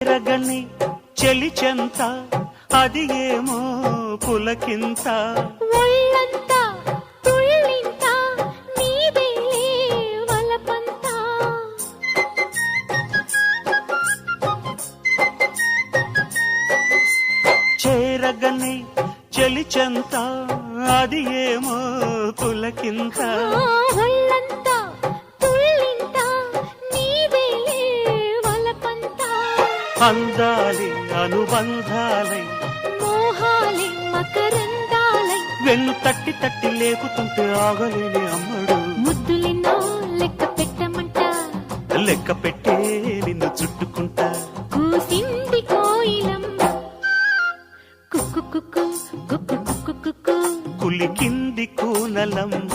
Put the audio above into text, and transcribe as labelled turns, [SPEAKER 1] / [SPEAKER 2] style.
[SPEAKER 1] రగని చెలిచెంత అది ఏమో పులకింత
[SPEAKER 2] ఒళ్ళంతా తుళ్ళింత నీదేలే వలపంత
[SPEAKER 1] చేరగని చెలిచెంత అది ఏమో పులకింత
[SPEAKER 2] ఒళ్ళంతా తుళ్ళింత నీదేలే వలపంత
[SPEAKER 1] అందాలి అనుబంధాలై
[SPEAKER 2] మోహాలే మకరందాలై
[SPEAKER 1] వెన్ను తట్టి తట్టి లేకుతుంటే ఆగలేని అమ్మడు
[SPEAKER 2] ముద్దులిన్నో లెక్క పెట్టమంట
[SPEAKER 1] లెక్క పెట్టే నిన్ను చుట్టుకుంటా
[SPEAKER 2] కూసింది కోయిలమ్మ కుక్కు కుక్కు కుక్కు కుక్కు కుక్కు
[SPEAKER 1] కులికింది కూనలమ్మ